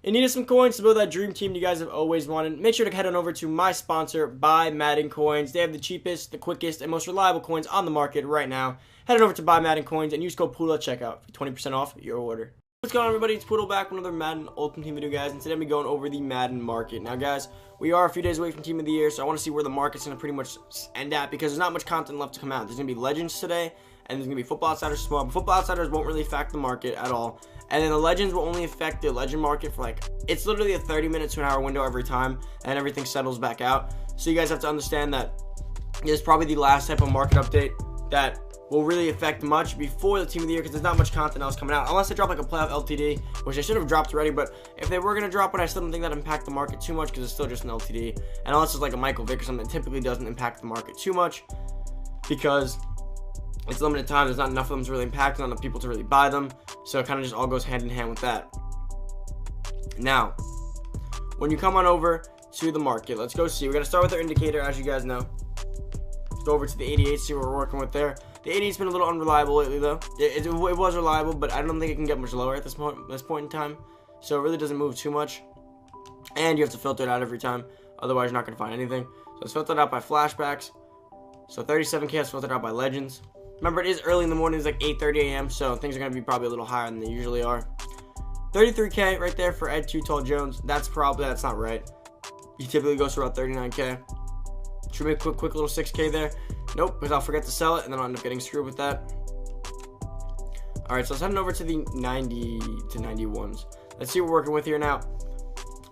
And needed some coins to build that dream team you guys have always wanted. Make sure to head on over to my sponsor, Buy Madden Coins. They have the cheapest, the quickest, and most reliable coins on the market right now. Head on over to Buy Madden Coins and use code poodle at checkout for 20% off your order. What's going on, everybody? It's Poodle back with another Madden Ultimate Team video, guys. And today I'm going over the Madden market. Now, guys, we are a few days away from Team of the Year, so I want to see where the market's going to pretty much end at because there's not much content left to come out. There's going to be Legends today, and there's going to be Football Outsiders tomorrow. But Football Outsiders won't really affect the market at all. And then the Legends will only affect the Legend market for like, it's literally a 30-minute to an hour window every time, and everything settles back out. So you guys have to understand that this is probably the last type of market update that will really affect much before the Team of the Year, because there's not much content else coming out unless they drop like a playoff LTD, which they should have dropped already. But if they were going to drop it, I still don't think that impact the market too much because it's still just an LTD. And unless it's like a Michael Vick or something, it typically doesn't impact the market too much because it's limited time. There's not enough of them to really impact, not enough people to really buy them. So it kind of just all goes hand in hand with that. Now, when you come on over to the market, let's go see. We're going to start with our indicator, as you guys know. Let's go over to the 88, see what we're working with there. The 80's been a little unreliable lately, though. It was reliable, but I don't think it can get much lower at this point in time. So it really doesn't move too much. And you have to filter it out every time. Otherwise, you're not going to find anything. So it's filtered out by flashbacks. So 37K is filtered out by Legends. Remember, it is early in the morning. It's like 8:30 a.m., so things are going to be probably a little higher than they usually are. 33K right there for Ed Too Tall Jones. That's not right. He typically goes for about 39K. Should we make a quick little 6K there? Nope, because I'll forget to sell it, and then I'll end up getting screwed with that. Alright, so let's head over to the 90 to 91s. Let's see what we're working with here now.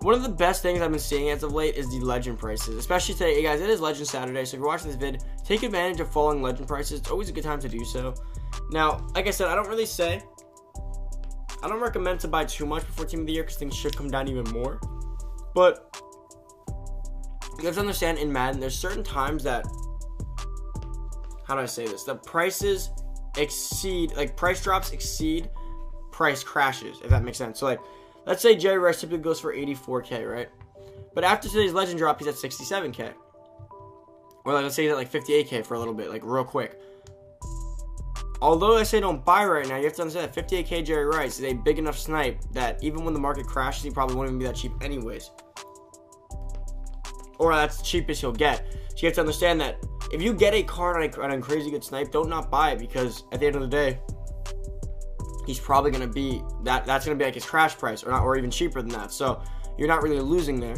One of the best things I've been seeing as of late is the Legend prices. Especially today, hey guys, it is Legend Saturday, so if you're watching this vid, take advantage of falling Legend prices. It's always a good time to do so. Now, like I said, I don't recommend to buy too much before Team of the Year because things should come down even more. But you have to understand, in Madden, there's certain times that, how do I say this? The prices exceed, like price drops exceed price crashes, if that makes sense. So like, let's say Jerry Rice typically goes for 84K, right? But after today's Legend drop, he's at 67K. Or like, let's say he's at like 58K for a little bit, like real quick. Although I say don't buy right now, you have to understand that 58K Jerry Rice is a big enough snipe that even when the market crashes, he probably won't even be that cheap anyways. Or that's the cheapest he'll get. So you have to understand that if you get a card on a crazy good snipe, don't not buy it, because at the end of the day, he's probably going to be, that's going to be like his crash price, or even cheaper than that. So you're not really losing there.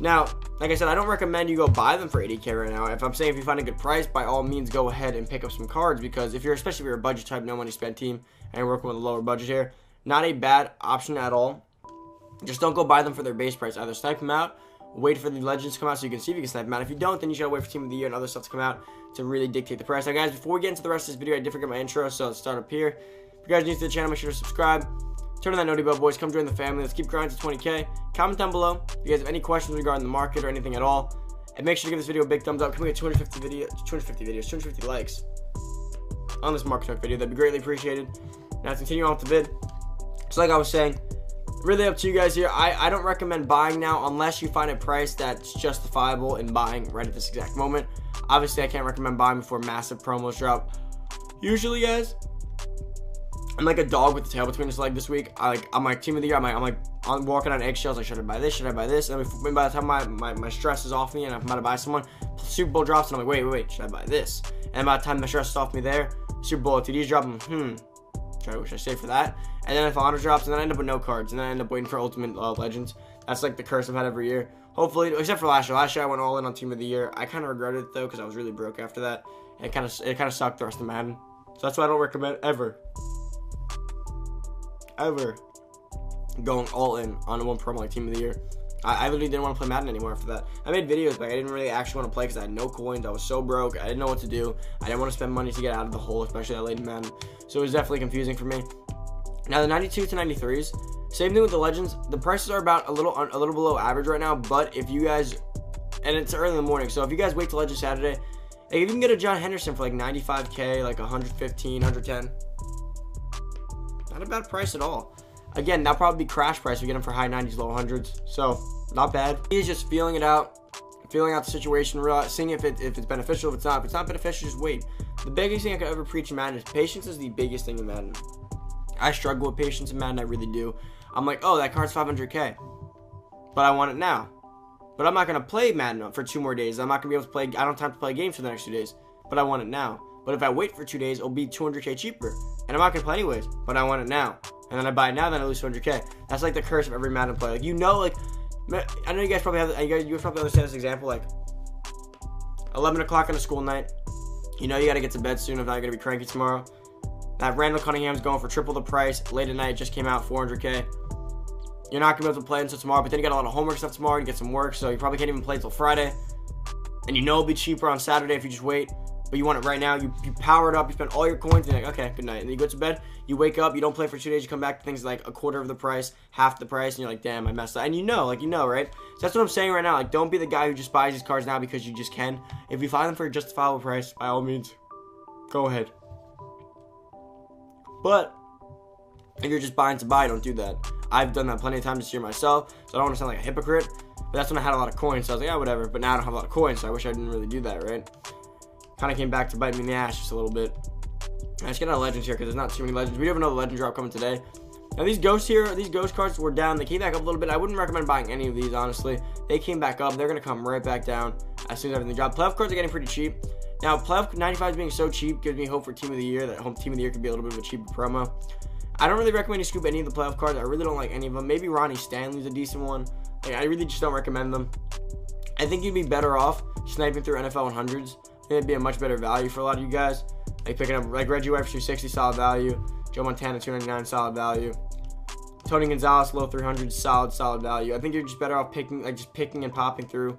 Now, like I said, I don't recommend you go buy them for 80K right now. If I'm saying if you find a good price, by all means go ahead and pick up some cards, because especially if you're a budget type, no money spent team, and you're working with a lower budget here, not a bad option at all. Just don't go buy them for their base price. Either snipe them out, wait for the Legends to come out so you can see if you can snipe them out. If you don't, then you should wait for Team of the Year and other stuff to come out to really dictate the price. Now, guys, before we get into the rest of this video, I did forget my intro, so let's start up here. If you guys are new to the channel, make sure to subscribe. Turn on that noty bell, boys. Come join the family. Let's keep grinding to 20K. Comment down below if you guys have any questions regarding the market or anything at all. And make sure to give this video a big thumbs up. Can we get 250 likes on this market talk video? That'd be greatly appreciated. Now, let's continue on with the vid. So like I was saying, really up to you guys here. I don't recommend buying now unless you find a price that's justifiable in buying right at this exact moment. Obviously, I can't recommend buying before massive promos drop. Usually, guys, I'm like a dog with the tail between his legs this week. I'm like Team of the Year. I'm walking on eggshells. Like, should I buy this? Should I buy this? And then by the time my stress is off me and I'm about to buy someone, Super Bowl drops and I'm like, wait, should I buy this? And by the time the stress is off me there, Super Bowl TDs drop. Should I save for that? And then if honor drops, and then I end up with no cards, and then I end up waiting for Ultimate Legends. That's like the curse I've had every year. Hopefully, except for last year. Last year I went all in on Team of the Year. I kind of regretted it though because I was really broke after that. And it kind of sucked the rest of Madden. So that's why I don't recommend ever going all in on one promo like Team of the Year. I literally didn't want to play Madden anymore after that. I made videos, but I didn't really actually want to play because I had no coins. I was so broke. I didn't know what to do. I didn't want to spend money to get out of the hole, especially that late in Madden. So it was definitely confusing for me. Now the 92 to 93s, same thing with the Legends. The prices are about a little below average right now. But if you guys, and it's early in the morning, so if you guys wait till Legend Saturday, like if you can get a John Henderson for like 95K, like 115, 110, not a bad price at all. Again, that'll probably be crash price. We get them for high 90s, low 100s. So, not bad. He's just feeling it out, feeling out the situation, seeing if it's beneficial. If it's not beneficial, just wait. The biggest thing I could ever preach in Madden is patience is the biggest thing in Madden. I struggle with patience in Madden, I really do. I'm like, oh, that card's 500k, but I want it now. But I'm not going to play Madden for 2 more days. I'm not going to be able to play. I don't have time to play games for the next 2 days, but I want it now. But if I wait for 2 days, it'll be 200k cheaper, and I'm not going to play anyways, but I want it now. And then I buy it now, then I lose 200k. That's like the curse of every Madden play. Like, you know, like, I know you guys probably have, you guys probably understand this example, like, 11 o'clock on a school night. You know you got to get to bed soon if not you're going to be cranky tomorrow. That Randall Cunningham's going for triple the price. Late at night, just came out, 400k. You're not going to be able to play until tomorrow, but then you got a lot of homework stuff tomorrow. You get some work, so you probably can't even play until Friday. And you know it'll be cheaper on Saturday if you just wait. But you want it right now. You power it up. You spend all your coins. And you're like, okay, good night. And then you go to bed. You wake up. You don't play for 2 days. You come back to things like a quarter of the price, half the price. And you're like, damn, I messed up. And you know, right? So that's what I'm saying right now. Like, don't be the guy who just buys these cards now because you just can. If you find them for a justifiable price, by all means, go ahead. But if you're just buying to buy, don't do that. I've done that plenty of times this year myself, so I don't want to sound like a hypocrite. But that's when I had a lot of coins, so I was like, yeah, whatever. But now I don't have a lot of coins, so I wish I didn't really do that, right? Kind of came back to bite me in the ass just a little bit. Let's get out of legends here because there's not too many legends. We do have another legend drop coming today. Now these ghosts here, these ghost cards were down. They came back up a little bit. I wouldn't recommend buying any of these, honestly. They came back up. They're going to come right back down as soon as everything drops. Playoff cards are getting pretty cheap. Now, Playoff 95 being so cheap gives me hope for Team of the Year. That Team of the Year could be a little bit of a cheaper promo. I don't really recommend you scoop any of the playoff cards. I really don't like any of them. Maybe Ronnie Stanley's a decent one. Like, I really just don't recommend them. I think you'd be better off sniping through NFL 100s. I think it'd be a much better value for a lot of you guys. Like picking up like Reggie White for 260, solid value. Joe Montana 299, solid value. Tony Gonzalez low 300s, solid value. I think you're just better off picking and popping through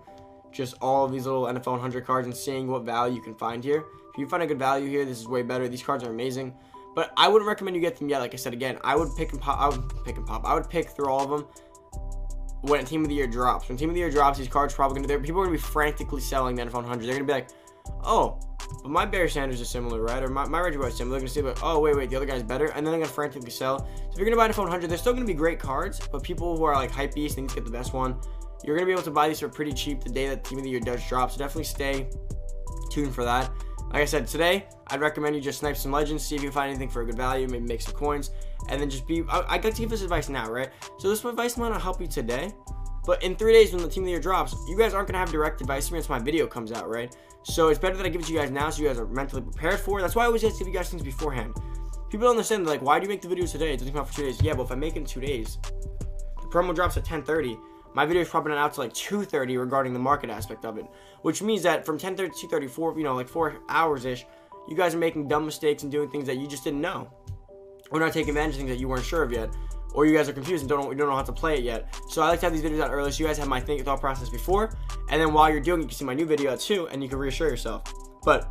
just all of these little NFL 100 cards and seeing what value you can find here. If you find a good value here, this is way better. These cards are amazing. But I wouldn't recommend you get them yet. Like I said again, I would pick and pop. I would pick through all of them when Team of the Year drops. When Team of the Year drops, these cards are probably going to be, people are going to be frantically selling the NFL 100. They're going to be like, oh, but my Barry Sanders is similar, right? Or my Reggie White is similar. They're going to see like, oh, wait, the other guy's better. And then they're going to frantically sell. So if you're going to buy an NFL 100, they're still going to be great cards. But people who are like hype beasts, think to get the best one, you're going to be able to buy these for pretty cheap the day that Team of the Year does drop. So definitely stay tuned for that. Like I said, today, I'd recommend you just snipe some legends, see if you can find anything for a good value, maybe make some coins, and then just be, I'd like to give this advice now, right? So this advice might not help you today, but in 3 days when the Team of the Year drops, you guys aren't going to have direct advice to me until my video comes out, right? So it's better that I give it to you guys now so you guys are mentally prepared for it. That's why I always just give you guys things beforehand. People don't understand, like, why do you make the videos today? It doesn't come out for 2 days. Yeah, but if I make it in 2 days, the promo drops at 10:30. My video is probably not out to like 2:30 regarding the market aspect of it, which means that from 10:30 to 2:34, you know, like 4 hours-ish, you guys are making dumb mistakes and doing things that you just didn't know, or not taking advantage of things that you weren't sure of yet, or you guys are confused and don't know how to play it yet. So I like to have these videos out early so you guys have my thought process before, and then while you're doing it, you can see my new video too, and you can reassure yourself. But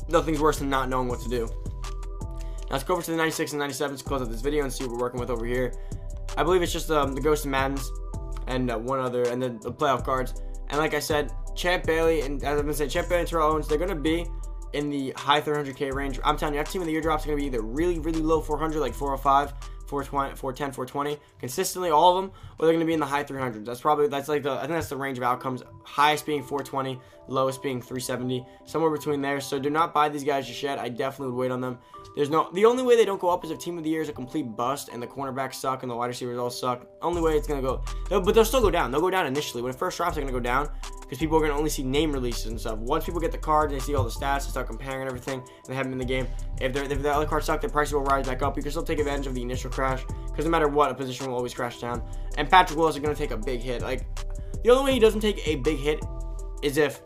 nothing's worse than not knowing what to do. Now let's go over to the 96 and 97 to close out this video and see what we're working with over here. I believe it's just the Ghost and Maddens and one other, and then the playoff cards. And like I said, Champ Bailey and, as I've been saying, Champ Bailey and Terrell Owens, they're going to be in the high 300k range. I'm telling you, that Team of the Year drops are going to be either really, really low 400, like 405, 420, 410, 420, consistently, all of them, or they're going to be in the high 300s. That's like I think that's the range of outcomes. Highest being 420, lowest being 370, somewhere between there. So do not buy these guys just yet. I definitely would wait on them. The only way they don't go up is if Team of the Year is a complete bust and the cornerbacks suck and the wide receivers all suck. Only way it's going to go. But they'll still go down. They'll go down initially. When it first drops, they're going to go down because people are going to only see name releases and stuff. Once people get the card and they see all the stats and start comparing everything and they have them in the game, if the other cards suck, their prices will rise back up. You can still take advantage of the initial crash because no matter what, a position will always crash down. And Patrick Willis is going to take a big hit. Like, the only way he doesn't take a big hit is if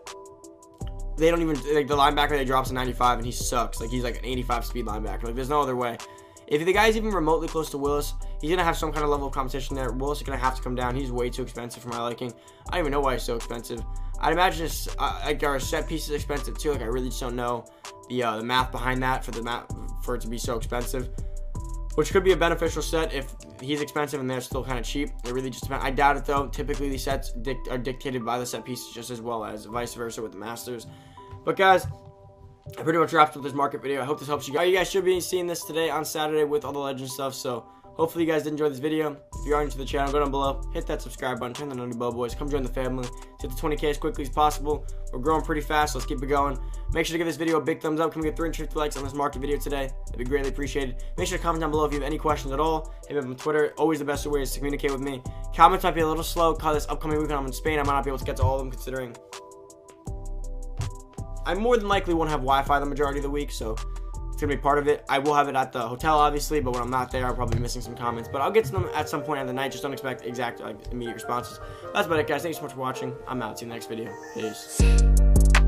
they don't even, like, the linebacker that drops a 95 and he sucks. Like, he's like an 85 speed linebacker. Like, there's no other way. If the guy's even remotely close to Willis, he's going to have some kind of level of competition there. Willis is going to have to come down. He's way too expensive for my liking. I don't even know why he's so expensive. I'd imagine it's, like, our set piece is expensive too. Like, I really just don't know the math behind that for it to be so expensive. Which could be a beneficial set if he's expensive and they're still kind of cheap. It really just depends. I doubt it though. Typically these sets are dictated by the set pieces just as well as vice versa with the Masters. But guys, I pretty much wrapped up this market video. I hope this helps you guys. You guys should be seeing this today on Saturday with all the legend stuff. So Hopefully you guys did enjoy this video. If you are new to the channel, go down below, hit that subscribe button, turn that on bell, boys. Come join the family. Let's hit the 20K as quickly as possible. We're growing pretty fast, so let's keep it going. Make sure to give this video a big thumbs up. Can we get 350 likes on this market video today? That'd be greatly appreciated. Make sure to comment down below if you have any questions at all. Hit me up on Twitter. Always the best way is to communicate with me. Comments might be a little slow because this upcoming weekend I'm in Spain. I might not be able to get to all of them, considering I more than likely won't have Wi-Fi the majority of the week, so it's going to be part of it. I will have it at the hotel, obviously, but when I'm not there, I'll probably be missing some comments. But I'll get to them at some point in the night. Just don't expect exact, immediate responses. That's about it, guys. Thank you so much for watching. I'm out. See you in the next video. Peace.